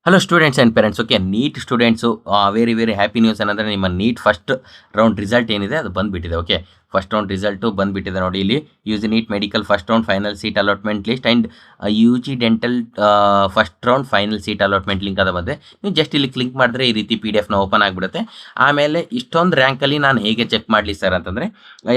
Hello students and parents. Okay, NEET students very very happy news ಏನಂದರೆ ನಿಮ್ಮ neat first round result ಏನಿದೆ ಅದು ಬಂದುಬಿಟ್ಟಿದೆ. ಓಕೆ, ಫಸ್ಟ್ ರೌಂಡ್ ರಿಸಲ್ಟು ಬಂದುಬಿಟ್ಟಿದೆ ನೋಡಿ. ಇಲ್ಲಿ UG NEET medical first round final seat allotment list and U G dental first round final seat allotment link ಅದ ಬಂದೆ. ನೀವು ಜಸ್ಟ್ ಇಲ್ಲಿ ಕ್ಲಿಕ್ ಮಾಡಿದ್ರೆ ಈ ರೀತಿ PDF ಓಪನ್ ಆಗಿಬಿಡುತ್ತೆ. ಆಮೇಲೆ ಇಷ್ಟೊಂದು ರ್ಯಾಂಕಲ್ಲಿ ನಾನು ಹೇಗೆ ಚೆಕ್ ಮಾಡಲಿ ಸರ್ ಅಂತಂದರೆ,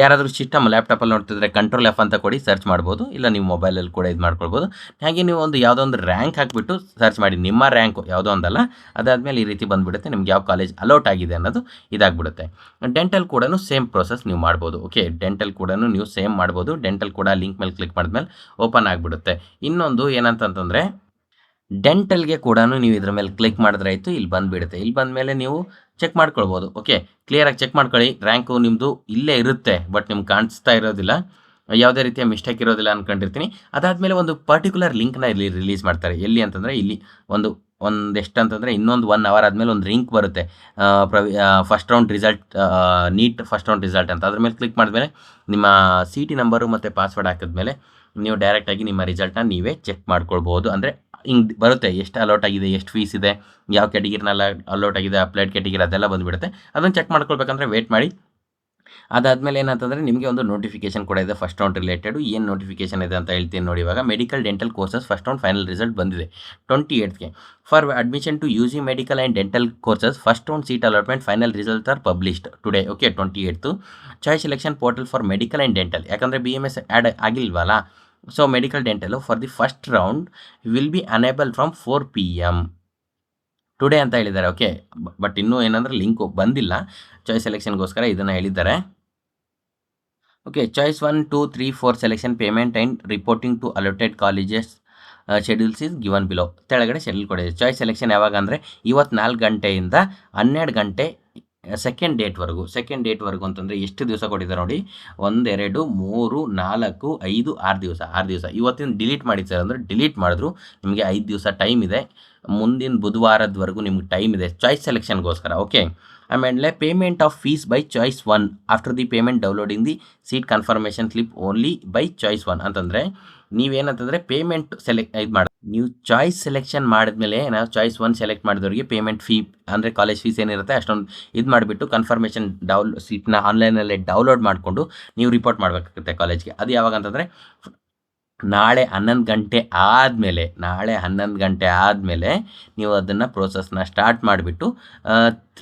ಯಾರಾದರೂ ಸಿಸ್ಟಮ್ ಲ್ಯಾಪ್ಟಾಪಲ್ಲಿ ನೋಡ್ತಿದ್ರೆ Ctrl+F ಅಂತ ಕೊಡಿ, ಸರ್ಚ್ ಮಾಡ್ಬೋದು. ಇಲ್ಲ ನೀವು ಮೊಬೈಲಲ್ಲಿ ಕೂಡ ಇದು ಮಾಡ್ಕೊಳ್ಬೋದು. ಹಾಗೆ ನೀವು ಯಾವುದೋ ಒಂದು ರ್ಯಾಂಕ್ ಹಾಕಿಬಿಟ್ಟು ಸರ್ಚ್ ಮಾಡಿ, ನಿಮ್ಮ ರ್ಯಾಂಕು ಯಾವುದೋ ಒಂದಲ್ಲ. ಅದಾದಮೇಲೆ ಈ ರೀತಿ ಬಂದುಬಿಡುತ್ತೆ, ನಿಮ್ಗೆ ಯಾವ ಕಾಲೇಜ್ ಅಲೌಟ್ ಆಗಿದೆ ಅನ್ನೋದು ಇದಾಗ್ಬಿಡುತ್ತೆ. ಡೆಂಟಲ್ ಕೂಡ ಸೇಮ್ ಪ್ರೋಸೆಸ್ ನೀವು ಮಾಡ್ಬೋದು. ಓಕೆ, ಡೆಂಟಲ್ ಕೂಡ ನೀವು ಸೇಮ್ ಮಾಡ್ಬೋದು. ಡೆಂಟಲ್ ಕೂಡ ಲಿಂಕ್ ಮೇಲೆ ಕ್ಲಿಕ್ ಮಾಡಿದ್ಮೇಲೆ ಓಪನ್ ಆಗಿಬಿಡುತ್ತೆ. ಇನ್ನೊಂದು ಏನಂತಂದರೆ, ಡೆಂಟಲ್ಗೆ ಕೂಡ ನೀವು ಇದ್ರ ಮೇಲೆ ಕ್ಲಿಕ್ ಮಾಡಿದ್ರೆ ಆಯಿತು, ಇಲ್ಲಿ ಬಂದುಬಿಡುತ್ತೆ. ಇಲ್ಲಿ ಬಂದಮೇಲೆ ನೀವು ಚೆಕ್ ಮಾಡ್ಕೊಳ್ಬೋದು. ಓಕೆ, ಕ್ಲಿಯರಾಗಿ ಚೆಕ್ ಮಾಡ್ಕೊಳ್ಳಿ. ರ್ಯಾಂಕು ನಿಮ್ಮದು ಇಲ್ಲೇ ಇರುತ್ತೆ, ಬಟ್ ನಿಮ್ಗೆ ಕಾಣಿಸ್ತಾ ಇರೋದಿಲ್ಲ, ಯಾವುದೇ ರೀತಿಯ ಮಿಸ್ಟೇಕ್ ಇರೋದಿಲ್ಲ ಅಂದ್ಕೊಂಡಿರ್ತೀನಿ. ಅದಾದಮೇಲೆ ಒಂದು ಪರ್ಟಿಕ್ಯುಲರ್ ಲಿಂಕ್ನ ಇಲ್ಲಿ ರಿಲೀಸ್ ಮಾಡ್ತಾರೆ. ಎಲ್ಲಿ ಅಂತಂದರೆ, ಇಲ್ಲಿ ಒಂದೆಷ್ಟು ಅಂತಂದರೆ ಇನ್ನೊಂದು 1 ಅವರ್ ಆದಮೇಲೆ ಒಂದು ಲಿಂಕ್ ಬರುತ್ತೆ, first round result, NEET first round result ಅಂತ. ಅದ್ರ ಮೇಲೆ ಕ್ಲಿಕ್ ಮಾಡಿದ್ಮೇಲೆ ನಿಮ್ಮ CT ನಂಬರು ಮತ್ತು ಪಾಸ್ವರ್ಡ್ ಹಾಕಿದ್ಮೇಲೆ ನೀವು ಡೈರೆಕ್ಟಾಗಿ ನಿಮ್ಮ ರಿಸಲ್ಟ್ನ ನೀವೇ ಚೆಕ್ ಮಾಡ್ಕೊಳ್ಬೋದು. ಅಂದರೆ ಹಿಂಗೆ ಬರುತ್ತೆ, ಎಷ್ಟು ಅಲೌಟ್ ಆಗಿದೆ, ಎಷ್ಟು ಫೀಸ್ ಇದೆ, ಯಾವ ಕ್ಯಾಟಗಿರಿನೆಲ್ಲ ಅಲೌಟ್ ಆಗಿದೆ, ಅಪ್ಲೈಡ್ ಕ್ಯಾಟಗಿರಿ ಅದೆಲ್ಲ ಬಂದುಬಿಡುತ್ತೆ. ಅದನ್ನು ಚೆಕ್ ಮಾಡ್ಕೊಳ್ಬೇಕಂದ್ರೆ ವೇಟ್ ಮಾಡಿ. ಅದಾದಮೇಲೆ ಏನಂತಂದರೆ, ನಿಮಗೆ ಒಂದು ನೋಟಿಫಿಕೇಶನ್ ಕೂಡ ಇದೆ ಫಸ್ಟ್ ರೌಂಡ್ ರಿಲೇಟೆಡು. ಏನು ನೋಟಿಫಿಕೇಶನ್ ಇದೆ ಅಂತ ಹೇಳ್ತೀನಿ ನೋಡಿ. ಇವಾಗ medical dental courses first round final result ಬಂದಿದೆ 28ಗೆ. For admission to UG medical and dental courses first round seat allotment final result are published today. Okay, 28th. Choice selection portal for medical and dental, ಯಾಕಂದರೆ BMS add ಆಗಿಲ್ವಲ್ಲ. So medical dental for the first round will be enable from 4 PM today ಅಂತ ಹೇಳಿದ್ದಾರೆ. Okay, but ಇನ್ನೂ ಏನಂದರೆ link ಬಂದಿಲ್ಲ. Choice ಸೆಲೆಕ್ಷನ್ಗೋಸ್ಕರ ಇದನ್ನು ಹೇಳಿದ್ದಾರೆ. Okay, choice 1, 2, 3, 4 selection payment and reporting to allotted colleges schedules is given below. ಕೆಳಗಡೆ ಶೆಡ್ಯೂಲ್ ಕೊಡಿದೆ. ಚಾಯ್ಸ್ ಸೆಲೆಕ್ಷನ್ ಯಾವಾಗ ಅಂದರೆ, ಇವತ್ತು 4 ಗಂಟೆಯಿಂದ 12 ಗಂಟೆ ಸೆಕೆಂಡ್ ಡೇಟ್ವರೆಗೂ ಅಂತಂದರೆ ಎಷ್ಟು ದಿವಸ ಕೊಟ್ಟಿದ್ದಾರೆ ನೋಡಿ. 1, 2, 3, 4, 5, 6 ದಿವಸ. ಇವತ್ತಿನ ಡಿಲೀಟ್ ಮಾಡಿ ಸರ್ ಅಂದರೆ ಡಿಲೀಟ್ ಮಾಡಿದ್ರು ನಿಮಗೆ 5 ದಿವಸ ಟೈಮ್ ಇದೆ. ಮುಂದಿನ ಬುಧವಾರದವರೆಗೂ ನಿಮ್ಗೆ ಟೈಮ್ ಇದೆ ಚಾಯ್ಸ್ ಸೆಲೆಕ್ಷನ್ಗೋಸ್ಕರ. ಓಕೆ, ಆಮೇಲೆ payment of fees by choice 1 after the payment downloading the seat confirmation slip only by choice 1 ಅಂತಂದರೆ, ನೀವೇನಂತಂದರೆ ಪೇಮೆಂಟ್ ನೀವು ಚಾಯ್ಸ್ ಸೆಲೆಕ್ಷನ್ ಮಾಡಿದ್ಮೇಲೆ, ನಾವು ಚಾಯ್ಸ್ 1 ಸೆಲೆಕ್ಟ್ ಮಾಡಿದವರಿಗೆ ಪೇಮೆಂಟ್ ಫೀ ಅಂದರೆ ಕಾಲೇಜ್ ಫೀಸ್ ಏನಿರುತ್ತೆ ಅಷ್ಟೊಂದು ಇದು ಮಾಡಿಬಿಟ್ಟು ಕನ್ಫರ್ಮೇಷನ್ ಸೀಟ್ನ ಆನ್ಲೈನಲ್ಲೇ ಡೌನ್ಲೋಡ್ ಮಾಡಿಕೊಂಡು ನೀವು ರಿಪೋರ್ಟ್ ಮಾಡಬೇಕಾಗುತ್ತೆ ಕಾಲೇಜ್ಗೆ. ಅದು ಯಾವಾಗ ಅಂತಂದರೆ, ನಾಳೆ 11 ಗಂಟೆ ಆದಮೇಲೆ ನೀವು ಅದನ್ನು ಪ್ರೋಸೆಸ್ನ ಸ್ಟಾರ್ಟ್ ಮಾಡಿಬಿಟ್ಟು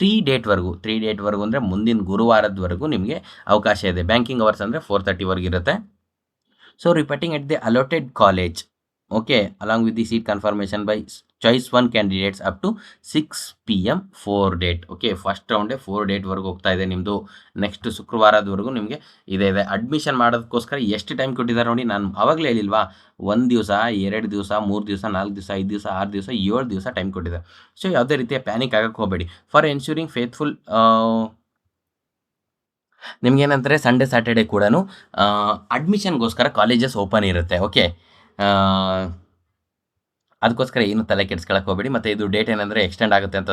3 ಡೇಟ್ವರೆಗೂ ಅಂದರೆ ಮುಂದಿನ ಗುರುವಾರದವರೆಗೂ ನಿಮಗೆ ಅವಕಾಶ ಇದೆ. ಬ್ಯಾಂಕಿಂಗ್ ಅವರ್ಸ್ ಅಂದರೆ 4:30ವರೆಗೂ ಇರುತ್ತೆ. So reporting at the allotted college, okay, along with the seat confirmation by choice 1 candidates up to 6 PM 4 date. Okay, first ರೌಂಡೇ 4 ಡೇಟ್ವರೆಗೂ ಹೋಗ್ತಾ ಇದೆ ನಿಮ್ಮದು. ನೆಕ್ಸ್ಟ್ ಶುಕ್ರವಾರದವರೆಗೂ ನಿಮಗೆ ಇದೆ. ಅಡ್ಮಿಷನ್ ಮಾಡೋದಕ್ಕೋಸ್ಕರ ಎಷ್ಟು ಟೈಮ್ ಕೊಟ್ಟಿದ್ದಾರೆ ನೋಡಿ. ನಾನು ಆವಾಗಲೇ ಹೇಳಿಲ್ವಾ, 1 ದಿವಸ, 2 ದಿವಸ, 3 ದಿವಸ, 4 ದಿವಸ, 5 ದಿವಸ, 6 ದಿವಸ, 7 ದಿವಸ ಟೈಮ್ ಕೊಟ್ಟಿದ್ದಾರೆ. ಸೊ ಯಾವುದೇ ರೀತಿಯ ಪ್ಯಾನಿಕ್ ಆಗಕ್ಕೆ ಹೋಗಬೇಡಿ. ಫಾರ್ ಎನ್ಶೂರಿಂಗ್ ಫೇತ್ಫುಲ್, ನಿಮಗೇನಂತಾರೆ ಸಂಡೇ ಸ್ಯಾಟರ್ಡೇ ಕೂಡ ಅಡ್ಮಿಷನ್ಗೋಸ್ಕರ ಕಾಲೇಜಸ್ ಓಪನ್ ಇರುತ್ತೆ. ಓಕೆ, ಅದಕ್ಕೋಸ್ಕರ ಏನು ತಲೆ ಕೆಡಿಸ್ಕೊಳಕ್ಕೆ ಹೋಗಬೇಡಿ. ಮತ್ತು ಇದು ಡೇಟ್ ಏನಂದರೆ ಎಕ್ಸ್ಟೆಂಡ್ ಆಗುತ್ತೆ ಅಂತ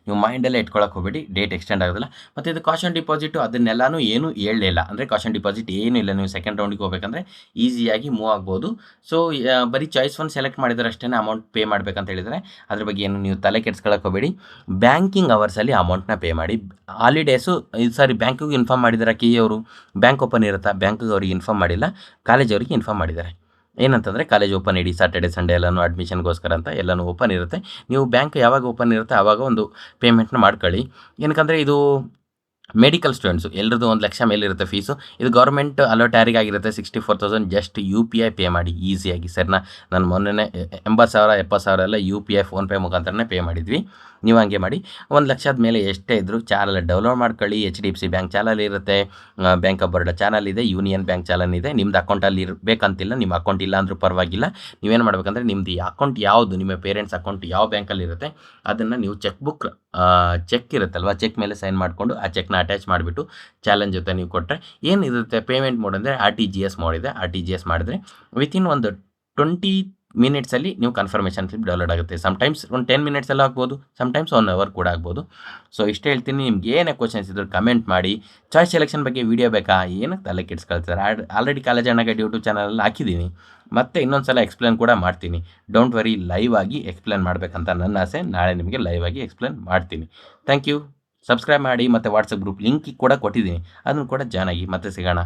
ನೀವು ಮೈಂಡಲ್ಲೇ ಇಟ್ಕೊಳಕ್ಕೆ ಹೋಗಬೇಡಿ. ಡೇಟ್ ಎಕ್ಸ್ಟೆಂಡ್ ಆಗೋದಿಲ್ಲ. ಮತ್ತು ಇದು ಕಾಷನ್ ಡಿಪಾಸಿಟು ಅದನ್ನೆಲ್ಲನೂ ಏನೂ ಹೇಳಲಿಲ್ಲ. ಅಂದರೆ ಕಾಷನ್ ಡಿಪಾಸಿಟ್ ಏನೂ ಇಲ್ಲ. ನೀವು ಸೆಕೆಂಡ್ ರೌಂಡಿಗೆ ಹೋಗಬೇಕಂದ್ರೆ ಈಸಿಯಾಗಿ ಮೂವ್ ಆಗ್ಬೋದು. ಸೊ ಬರೀ ಚಾಯ್ಸ್ 1 ಸೆಲೆಕ್ಟ್ ಮಾಡಿದರೆ ಅಷ್ಟೇ ಅಮೌಂಟ್ ಪೇ ಮಾಡಬೇಕಂತ ಹೇಳಿದರೆ, ಅದ್ರ ಬಗ್ಗೆ ಏನು ನೀವು ತಲೆ ಕೆಡಿಸ್ಕೊಳಕ್ಕೆ ಹೋಗಬೇಡಿ. ಬ್ಯಾಂಕಿಂಗ್ ಅವರ್ಸಲ್ಲಿ ಅಮೌಂಟ್ನ ಪೇ ಮಾಡಿ. ಹಾಲಿಡೇಸು ಬ್ಯಾಂಕಿಗೆ ಇನ್ಫಾರ್ಮ್ ಮಾಡಿದ್ದಾರೆ. ಅವರು ಬ್ಯಾಂಕ್ ಓಪನ್ ಇರುತ್ತಾ, ಬ್ಯಾಂಕಿಗೆ ಅವ್ರಿಗೆ ಇನ್ಫಾರ್ಮ್ ಮಾಡಿಲ್ಲ, ಕಾಲೇಜವ್ರಿಗೆ ಇನ್ಫಾರ್ಮ್ ಮಾಡಿದ್ದಾರೆ. ಏನಂತಂದರೆ, ಕಾಲೇಜ್ ಓಪನ್ ಇಡಿ ಸ್ಯಾಟರ್ಡೆ ಸಂಡೇ ಎಲ್ಲನೂ ಅಡ್ಮಿಷನ್ಗೋಸ್ಕರ ಅಂತ ಎಲ್ಲನೂ ಓಪನ್ ಇರುತ್ತೆ. ನೀವು ಬ್ಯಾಂಕ್ ಯಾವಾಗ ಓಪನ್ ಇರುತ್ತೆ ಆವಾಗ ಒಂದು ಪೇಮೆಂಟ್ನ ಮಾಡ್ಕೊಳ್ಳಿ. ಏನಕ್ಕಂದರೆ ಇದು ಮೆಡಿಕಲ್ ಸ್ಟೂಡೆಂಟ್ಸು ಎಲ್ರದ್ದು 1 ಲಕ್ಷ ಮೇಲಿರುತ್ತೆ ಫೀಸು. ಇದು ಗೌರ್ಮೆಂಟ್ ಅಲರ್ಟ್ ಯಾರಿಗಾಗಿರುತ್ತೆ 64,000. ಜಸ್ಟ್ UPI ಪೇ ಮಾಡಿ ಈಸಿಯಾಗಿ. ಸರಿನಾ, ನಾನು ಮೊನ್ನೆ 80,000 70,000 ಎಲ್ಲ UPI ಫೋನ್ಪೇ ಮುಖಾಂತರನೇ ಪೇ ಮಾಡಿದ್ವಿ. ನೀವು ಹಂಗೆ ಮಾಡಿ. 1 ಲಕ್ಷದ ಮೇಲೆ ಎಷ್ಟೇ ಇದ್ದರೂ ಚಾನಲ್ ಡೌನ್ಲೋಡ್ ಮಾಡ್ಕೊಳ್ಳಿ. HDFC ಬ್ಯಾಂಕ್ ಚಾನಲ್ ಇರುತ್ತೆ, ಬ್ಯಾಂಕ್ ಆಫ್ ಬರೋಡಾ ಚಾನಲ್ ಇದೆ, ಯೂನಿಯನ್ ಬ್ಯಾಂಕ್ ಚಾನಲ್ ಇದೆ. ನಿಮ್ದು ಅಕೌಂಟಲ್ಲಿ ಇರಬೇಕಂತಿಲ್ಲ. ನಿಮ್ಮ ಅಕೌಂಟ್ ಇಲ್ಲ ಅಂದರೂ ಪರವಾಗಿಲ್ಲ. ನೀವೇನು ಮಾಡಬೇಕಂದ್ರೆ, ನಿಮ್ಮದು ಈ ಅಕೌಂಟ್ ಯಾವುದು, ನಿಮ್ಮ ಪೇರೆಂಟ್ಸ್ ಅಕೌಂಟ್ ಯಾವ ಬ್ಯಾಂಕಲ್ಲಿ ಇರುತ್ತೆ ಅದನ್ನು ನೀವು ಚೆಕ್ ಇರುತ್ತಲ್ವ, ಚೆಕ್ ಮೇಲೆ ಸೈನ್ ಮಾಡಿಕೊಂಡು ಆ ಚೆಕ್ನ ಅಟ್ಯಾಚ್ ಮಾಡಿಬಿಟ್ಟು ಚಾಲೆಂಜ್ ಜೊತೆ ನೀವು ಕೊಟ್ಟರೆ ಏನಿರುತ್ತೆ, ಪೇಮೆಂಟ್ ಮೋಡ್ ಅಂದರೆ RTGS ಮೋಡ್ ಇದೆ. RTGS ಮಾಡಿದ್ರೆ ವಿತಿನ್ ಒಂದು 20 ಮಿನಿಟ್ಸಲ್ಲಿ ನೀವು ಕನ್ಫರ್ಮೇಷನ್ ಸ್ಲಿಪ್ ಡೌನ್ಲೋಡ್ ಆಗುತ್ತೆ. ಸಮ್ಟೈಮ್ಸ್ ಒಂದು 10 ಮಿನಿಟ್ಸ್ ಎಲ್ಲ ಆಗ್ಬೋದು, ಸಮ್ಟೈಮ್ಸ್ 1 ಅವರ್ ಕೂಡ ಆಗ್ಬೋದು. ಸೊ ಇಷ್ಟೇ ಹೇಳ್ತೀನಿ. ನಿಮ್ಗೆ ಏನೇ ಕ್ವಶನ್ಸ್ ಇದ್ದರೂ ಕಮೆಂಟ್ ಮಾಡಿ. ಚಾಯ್ಸ್ ಸೆಲೆಕ್ಷನ್ ಬಗ್ಗೆ ವೀಡಿಯೋ ಬೇಕಾ, ಏನಕ್ಕೆ ತಲೆ ಕೆಡಿಸ್ಕೊಳ್ತಾರೆ, ಆಲ್ರೆಡಿ ಕಾಲೇಜ್ ಅಣ್ಣ ಗೈಡ್ ಯೂಟ್ಯೂಬ್ ಚಾನಲಲ್ಲಿ ಹಾಕಿದ್ದೀನಿ. ಮತ್ತೆ ಇನ್ನೊಂದು ಸಲ ಎಕ್ಸ್ಪ್ಲೇನ್ ಕೂಡ ಮಾಡ್ತೀನಿ. ಡೋಂಟ್ ವರಿ, ಲೈವ್ ಆಗಿ ಎಕ್ಸ್ಪ್ಲೇನ್ ಮಾಡಬೇಕಂತ ನನ್ನ ಆಸೆ. ನಾಳೆ ನಿಮಗೆ ಲೈವ್ ಆಗಿ ಎಕ್ಸ್ಪ್ಲೇನ್ ಮಾಡ್ತೀನಿ. Thank you. ಸಬ್ಸ್ಕ್ರೈಬ್ ಮಾಡಿ, ಮತ್ತು ವಾಟ್ಸಪ್ ಗ್ರೂಪ್ ಲಿಂಕ್ ಕೂಡ ಕೊಟ್ಟಿದ್ದೀನಿ, ಅದನ್ನು ಕೂಡ ಜಾಯ್ನ್ ಆಗಿ. ಮತ್ತೆ ಸಿಗೋಣ.